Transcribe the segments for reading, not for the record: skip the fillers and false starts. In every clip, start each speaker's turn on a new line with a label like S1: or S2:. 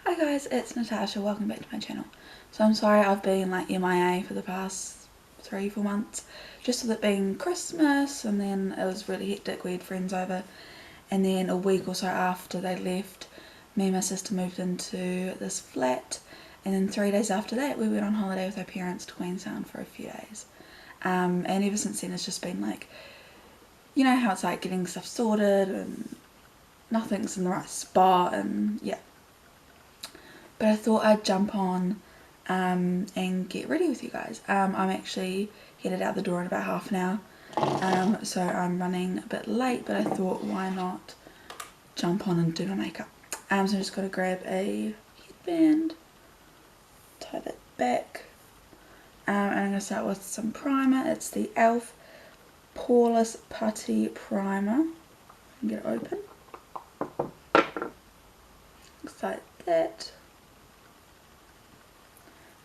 S1: Hi guys, it's Natasha, welcome back to my channel. So I'm sorry I've been like MIA for the past 3-4 months, just with it being Christmas, and then it was really hectic. We had friends over, and then a week or so after they left, me and my sister moved into this flat, and then 3 days after that we went on holiday with our parents to Queenstown for a few days. And ever since then it's just been like, you know how it's like getting stuff sorted and nothing's in the right spot, and yeah. But I thought I'd jump on and get ready with you guys. I'm actually headed out the door in about half an hour, so I'm running a bit late, but I thought why not jump on and do my makeup. So I'm just going to grab a headband, tie that back, and I'm going to start with some primer. It's the e.l.f. Poreless Putty Primer. Get it open. Looks like that.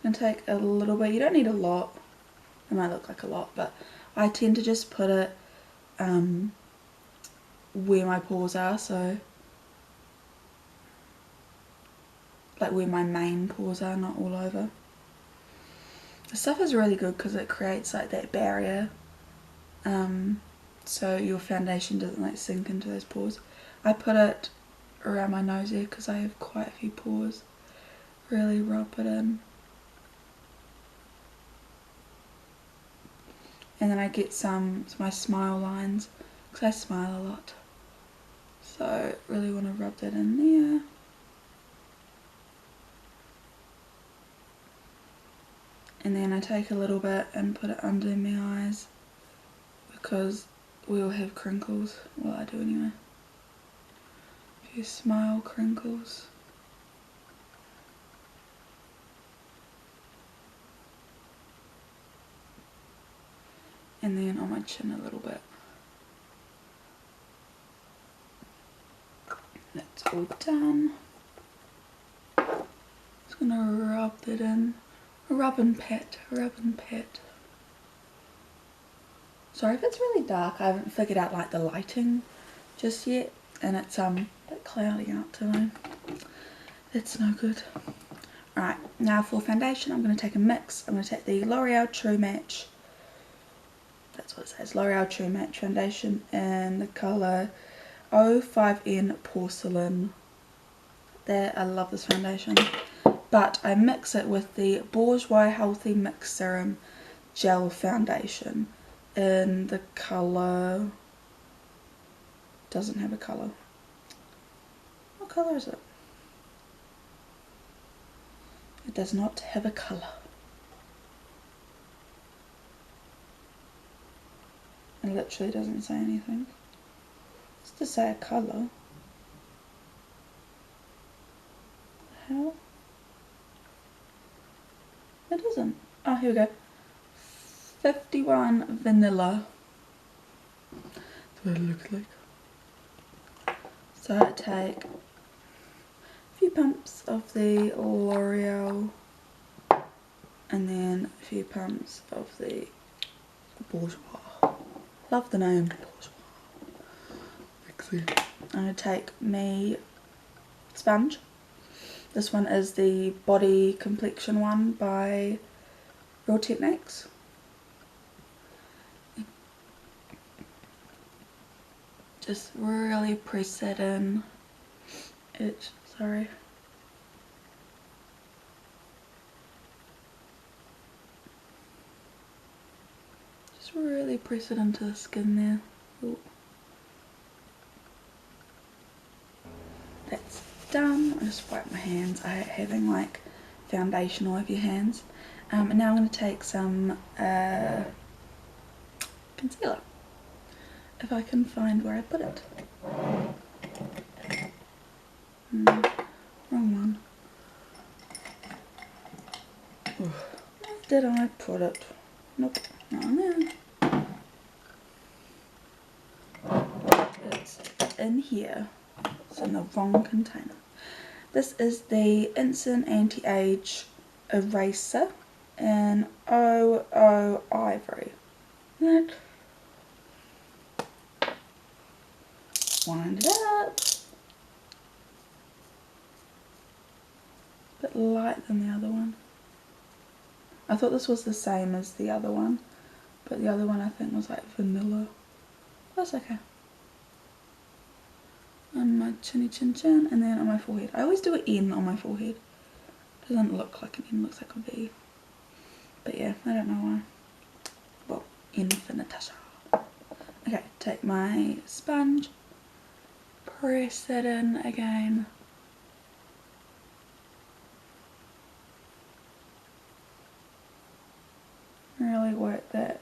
S1: I'm going to take a little bit. You don't need a lot. It might look like a lot, but I tend to just put it where my pores are, so like where my main pores are, not all over. The stuff is really good because it creates like that barrier, so your foundation doesn't like sink into those pores. I put it around my nose here because I have quite a few pores. Really rub it in. And then I get some my smile lines because I smile a lot, so really want to rub that in there. And then I take a little bit and put it under my eyes because we all have crinkles. Well, I do anyway. A few smile crinkles. And then on my chin a little bit. That's all done. Just gonna rub that in. Rub and pat, rub and pat. Sorry if it's really dark, I haven't figured out like the lighting just yet, and it's a bit cloudy out today. That's no good. Alright, now for foundation I'm going to take a mix. I'm going to take the L'Oreal True Match, that's what it says, L'Oreal True Match foundation in the colour 05N Porcelain. There, I love this foundation. But I mix it with the Bourjois Healthy Mix Serum Gel Foundation in the colour, doesn't have a colour. What colour is it? It does not have a colour. It literally doesn't say anything. It's to say a colour. How? It doesn't. Oh, here we go. 51 Vanilla. That's what it looks like. So I take a few pumps of the L'Oreal and then a few pumps of the Bourjois. Love the name Bourjois. I'm going to take me sponge. This one is the Body Complexion one by Real Techniques. Just really press it in. Sorry. Just really press it into the skin there. Ooh. That's done. I just wipe my hands. I hate having like foundation all over your hands. And now I'm going to take some concealer. If I can find where I put it. Wrong one. Where did I put it? Nope, not on there. It's in here. It's in the wrong container. This is the Instant Anti-Age Eraser in 00 Ivory. Wind it up. bit light than the other one. I thought this was the same as the other one, but the other one I think was like vanilla. That's okay. On my chinny chin chin, and then on my forehead. I always do an N on my forehead. Doesn't look like an N, looks like a V. But yeah, I don't know why. Well, N for Natasha. Okay, take my sponge, press it in again. Really work that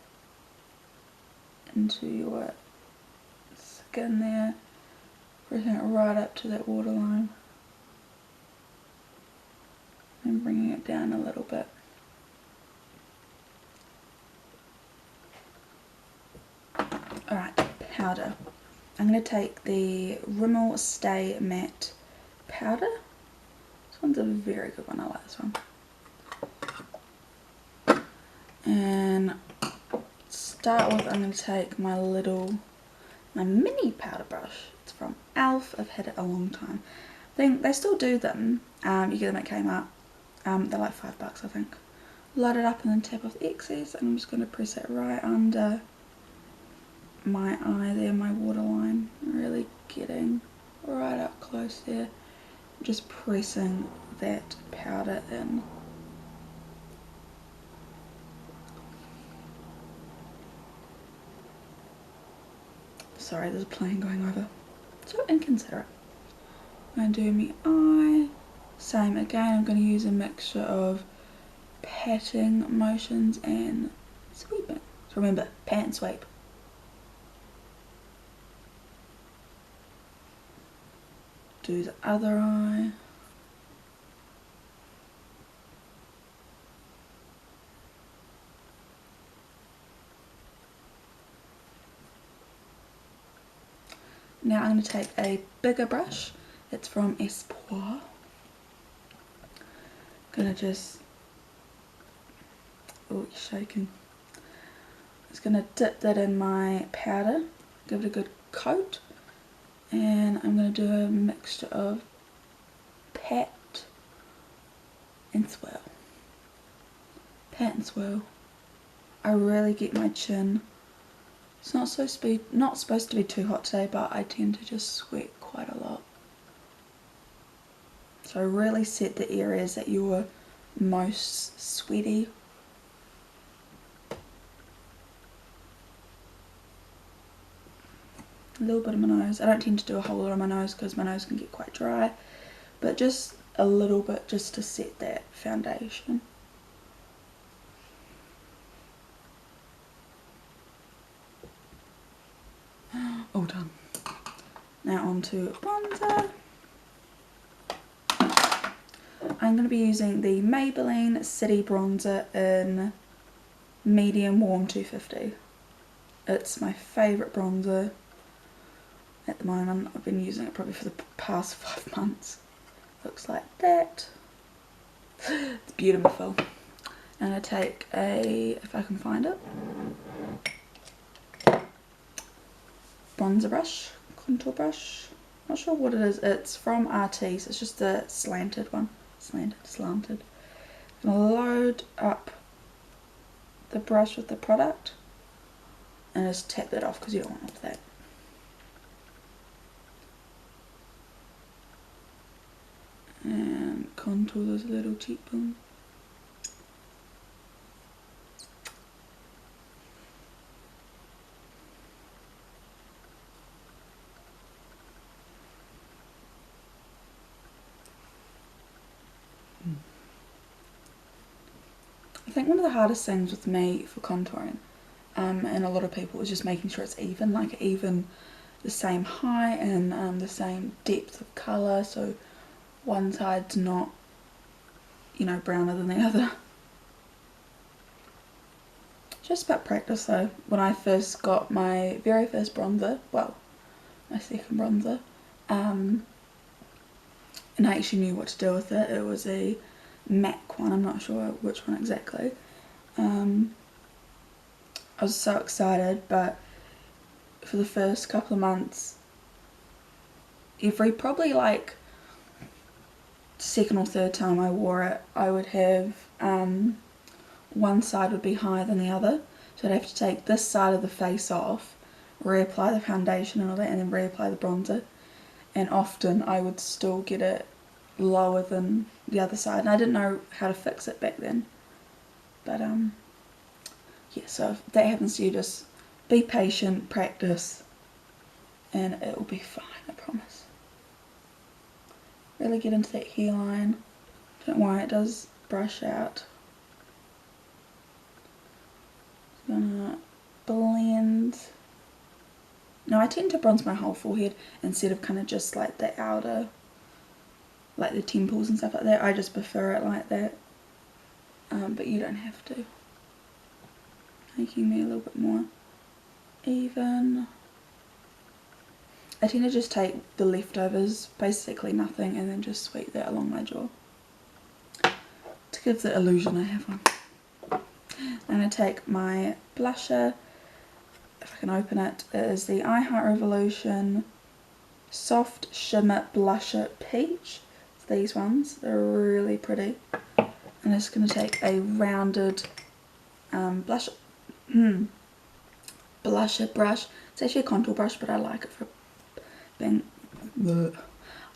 S1: into your skin there, pressing it right up to that waterline and bringing it down a little bit. Alright, powder. I'm going to take the Rimmel Stay Matte powder. This one's a very good one, I like this one. And start with, I'm going to take my mini powder brush. It's from Elf. I've had it a long time. I think they still do them. You get them at Kmart. They're like $5, I think. Light it up and then tap off the excess, and I'm just going to press it right under my eye there, my waterline. Really getting right up close there. Just pressing that powder in. Sorry, there's a plane going over. So inconsiderate. I'm going to do my eye. Same again, I'm going to use a mixture of patting motions and sweeping. So remember, pat and sweep. Do the other eye. Now I'm going to take a bigger brush. It's from Espoir. Gonna just, oh, it's shaking. Just gonna dip that in my powder, give it a good coat, and I'm gonna do a mixture of pat and swirl. Pat and swirl. I really get my chin. It's not supposed to be too hot today, but I tend to just sweat quite a lot. So really set the areas that you're most sweaty. A little bit of my nose. I don't tend to do a whole lot on my nose because my nose can get quite dry, but just a little bit just to set that foundation. All done. Now on to bronzer. I'm going to be using the Maybelline City Bronzer in Medium Warm 250. It's my favourite bronzer at the moment. I've been using it probably for the past 5 months. Looks like that. It's beautiful. I'm going to take a, if I can find it, bronzer brush, contour brush. Not sure what it is. It's from RT, so it's just the slanted one. Slanted. I'm going to load up the brush with the product and just tap that off because you don't want all of that. And contour those little cheekbones. I think one of the hardest things with me for contouring, and a lot of people, is just making sure it's even, like even the same height and the same depth of colour, so one side's not, you know, browner than the other. Just about practice though. When I first got my very first bronzer, well, my second bronzer, and I actually knew what to do with it. It was a MAC one, I'm not sure which one exactly. I was so excited, but for the first couple of months, every probably like second or third time I wore it, I would have one side would be higher than the other, so I'd have to take this side of the face off, reapply the foundation and all that, and then reapply the bronzer, and often I would still get it lower than the other side, and I didn't know how to fix it back then. But yeah, so if that happens to you, just be patient, practice, and it will be fine, I promise. Really get into that hairline. Don't worry, it does brush out. Gonna blend. Now I tend to bronze my whole forehead instead of kind of just like the outer, like the temples and stuff like that. I just prefer it like that, but you don't have to. Making me a little bit more even. I tend to just take the leftovers, basically nothing, and then just sweep that along my jaw to give the illusion I have one. I'm going to take my blusher, if I can open it. It is the I Heart Revolution Soft Shimmer Blusher Peach. It's these ones, they're really pretty. I'm just going to take a rounded blusher brush. It's actually a contour brush, but I like it for being,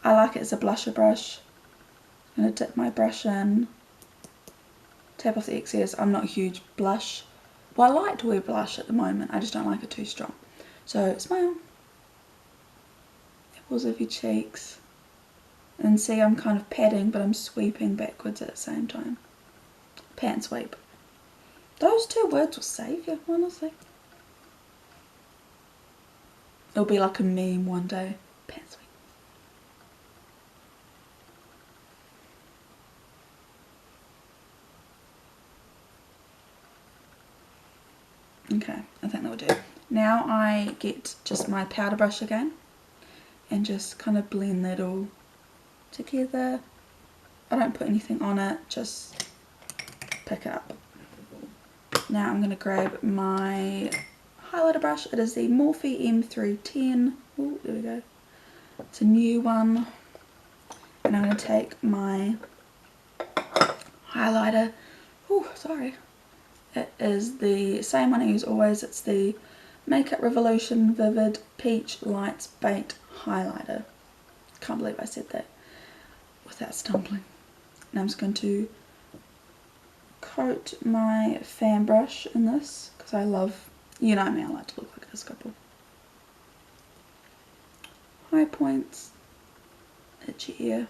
S1: I like it as a blusher brush. I'm going to dip my brush in, tap off the excess. I'm not a huge blush, well, I like to wear blush at the moment, I just don't like it too strong. So smile, apples of your cheeks, and see I'm kind of patting, but I'm sweeping backwards at the same time. Pat and sweep. Those two words will save you, honestly. It'll be like a meme one day. Pat and sweep. Okay, I think that will do. Now I get just my powder brush again and just kind of blend that all together. I don't put anything on it, just pick it up. Now I'm going to grab my highlighter brush. It is the Morphe M310. Oh, there we go. It's a new one. And I'm going to take my highlighter. Oh, sorry. It is the same one I use always. It's the Makeup Revolution Vivid Peach Lights Baked Highlighter. Can't believe I said that without stumbling. And I'm just going to coat my fan brush in this because I love, you know me, I like to look like this couple. High points at your ear.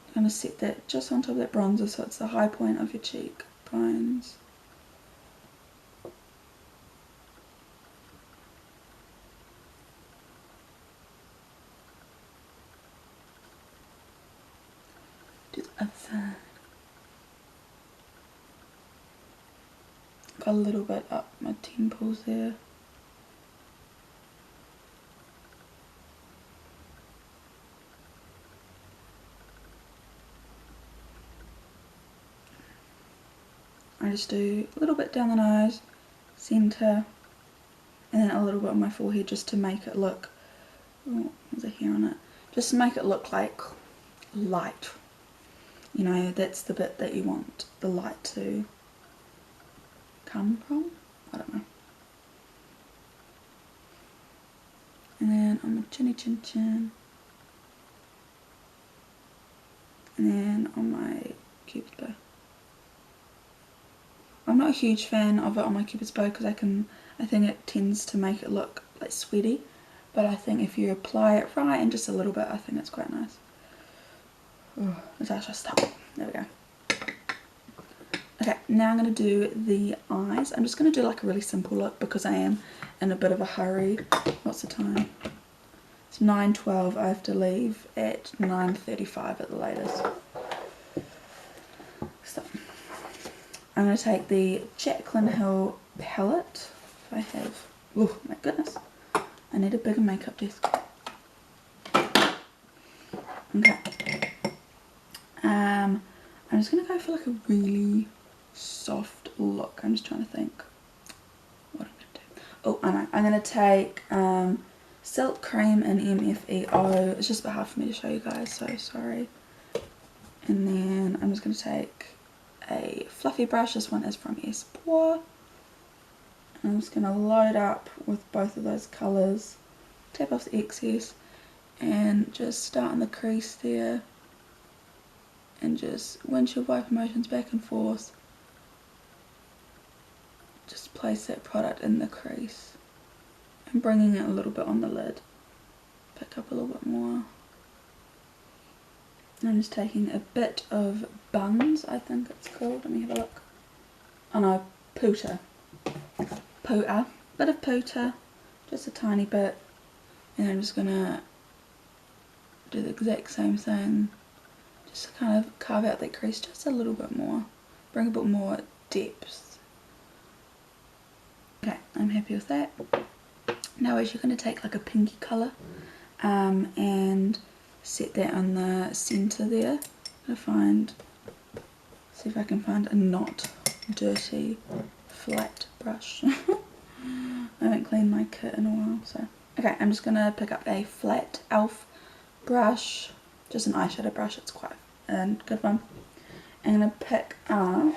S1: I'm going to set that just on top of that bronzer so it's the high point of your cheekbones. Do the other side. Got a little bit up my temples there. I just do a little bit down the nose, centre, and then a little bit on my forehead just to make it look, oh, there's a hair on it, just to make it look like light. You know, that's the bit that you want the light to come from. I don't know. And then on my chinny chin chin. And then on my cupid's bow. I'm not a huge fan of it on my cupid's bow because I think it tends to make it look like sweaty. But I think if you apply it right and just a little bit, I think it's quite nice. Oh, let's actually stop. There we go. Okay, now I'm going to do the eyes. I'm just going to do like a really simple look because I am in a bit of a hurry. What's the time? It's 9:12. I have to leave at 9:35 at the latest. So I'm going to take the Jaclyn Hill palette. If I have, oh my goodness, I need a bigger makeup desk. Okay. I'm just going to go for like a really soft look. I'm just trying to think what I'm going to do. Oh, I know. I'm going to take Silk Cream and MFEO. It's just a bit hard for me to show you guys, so sorry. just going to take a fluffy brush. This one is from Espoir. I'm just going to load up with both of those colours, tap off the excess, and just start in the crease there, and just windshield wiper motions back and forth. Just place that product in the crease and bringing it a little bit on the lid. Pick up a little bit more. And I'm just taking a bit of Buns, I think it's called. Let me have a look. Oh no, Puta. Bit of Puta, just a tiny bit. And I'm just gonna do the exact same thing. Just to kind of carve out that crease just a little bit more. Bring a bit more depth. Okay, I'm happy with that. Now you're going to take like a pinky colour and set that on the centre there. I'm going to see if I can find a not dirty flat brush. I haven't cleaned my kit in a while, so. Okay, I'm just going to pick up a flat e.l.f. brush, just an eyeshadow brush, it's quite a good one. I'm going to pick up,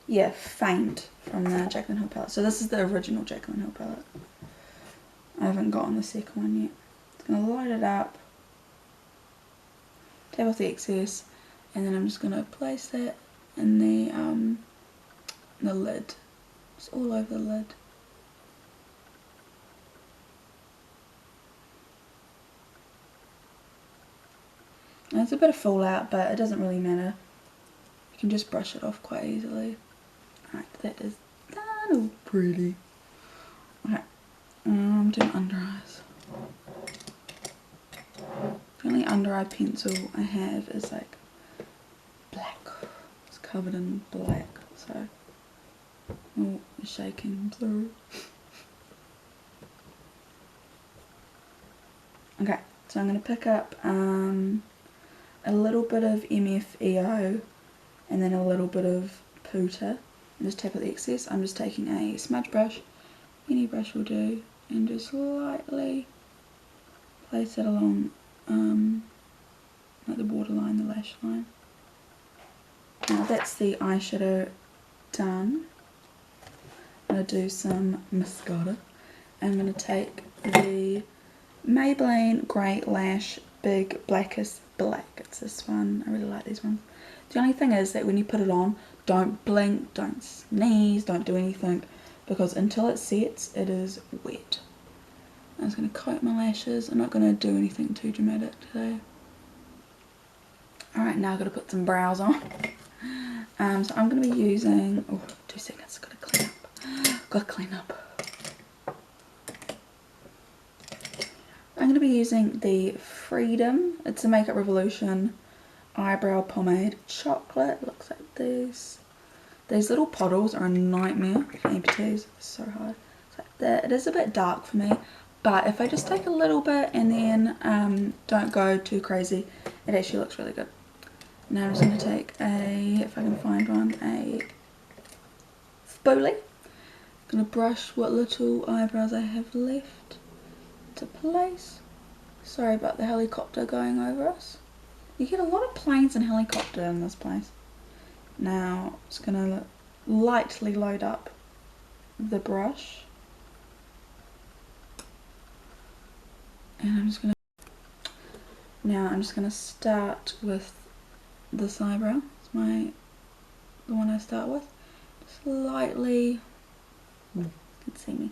S1: yeah, Faint from the Jaclyn Hill palette. So this is the original Jaclyn Hill palette. I haven't gotten the second one yet. I'm going to light it up, tap off the excess, and then I'm just going to place that in the lid, just all over the lid. And it's a bit of fallout, but it doesn't really matter. You can just brush it off quite easily. Alright, that is done. Oh, pretty. Okay, I'm doing under eyes. The only under eye pencil I have is like black. It's covered in black, so. Oh, it's shaking, sorry. Okay, so I'm going to pick up a little bit of MFEO and then a little bit of Puta and just tap out the excess. I'm just taking a smudge brush, any brush will do, and just lightly place it along like the borderline, the lash line. Now that's the eyeshadow done. I'm going to do some mascara. I'm going to take the Maybelline Great Lash Big Blackest Black. It's this one. I really like these ones. The only thing is that when you put it on, don't blink, don't sneeze, don't do anything, because until it sets, it is wet. I'm just going to coat my lashes. I'm not going to do anything too dramatic today. Alright, now I've got to put some brows on. So I'm going to be using, oh, 2 seconds, got to clean up. Got to clean up. I'm going to be using the Freedom, it's a Makeup Revolution eyebrow pomade chocolate. Looks like this. These little puddles are a nightmare for amputees. It's so hard. It's like that. It is a bit dark for me, but if I just take a little bit and then don't go too crazy, it actually looks really good. Now I'm just going to take a, if I can find one, a spoolie. I'm going to brush what little eyebrows I have left to place. Sorry about the helicopter going over us. You get a lot of planes and helicopter in this place. Now I'm just going to lightly load up the brush. And I'm just going to, now I'm just going to start with this eyebrow. It's the one I start with. Just lightly, you can see me.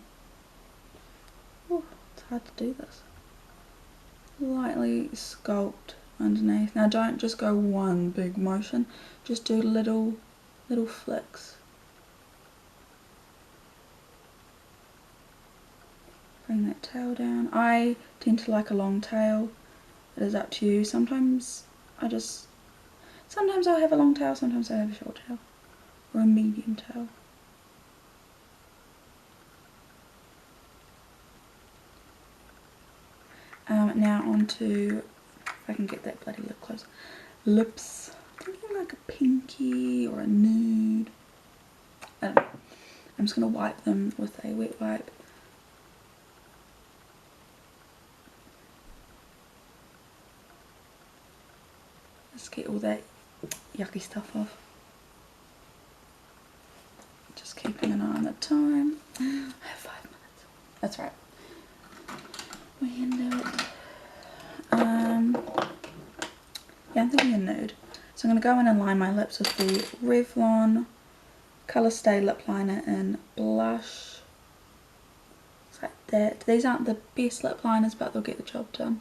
S1: Ooh, it's hard to do this. Lightly sculpt underneath. Now don't just go one big motion, just do little flicks. Bring that tail down. I tend to like a long tail. It is up to you. Sometimes I'll have a long tail, sometimes I have a short tail. Or a medium tail. Now on to, if I can get that bloody lip close, lips. I'm thinking like a pinky or a nude. I don't know. I'm just going to wipe them with a wet wipe. Just get all that yucky stuff off. Just keeping an eye on the time. I have 5 minutes. That's right. We can do it. Yeah, I'm thinking a nude. So I'm going to go in and line my lips with the Revlon Colour Stay Lip Liner in Blush. It's like that. These aren't the best lip liners, but they'll get the job done.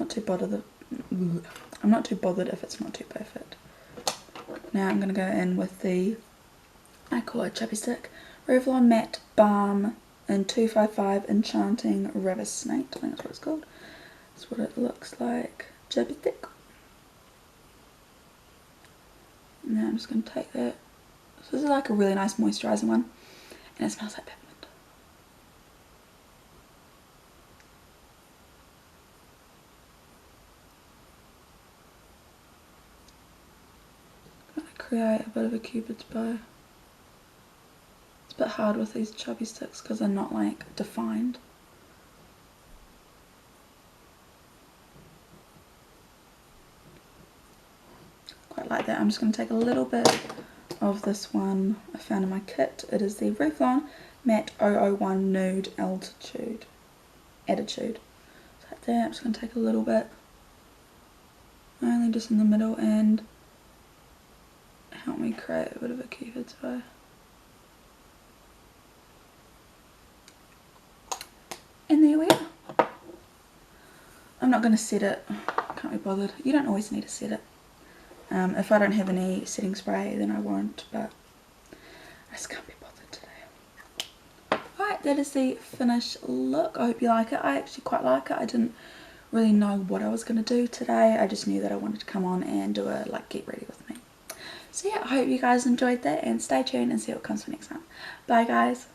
S1: I'm not too bothered if it's not too perfect. Now I'm going to go in with the, I call it chubby stick, Revlon Matte Balm in 255 Enchanting River Snake. I think that's what it's called. That's what it looks like. Chubby stick. Now I'm just going to take that. So this is like a really nice moisturising one, and it smells like peppermint. Create a bit of a cupid's bow. It's a bit hard with these chubby sticks because they're not like defined. Quite like that. I'm just going to take a little bit of this one I found in my kit. It is the Revlon Matte 001 Nude Attitude. So like that. I'm just going to take a little bit, only just in the middle, and help me create a bit of a cupid's bow. And there we are. I'm not going to set it, can't be bothered. You don't always need to set it. If I don't have any setting spray then I won't, but I just can't be bothered today. Alright, that is the finished look. I hope you like it. I actually quite like it. I didn't really know what I was going to do today. I just knew that I wanted to come on and do a like get ready with me. So yeah, I hope you guys enjoyed that, and stay tuned and see what comes for next time. Bye guys.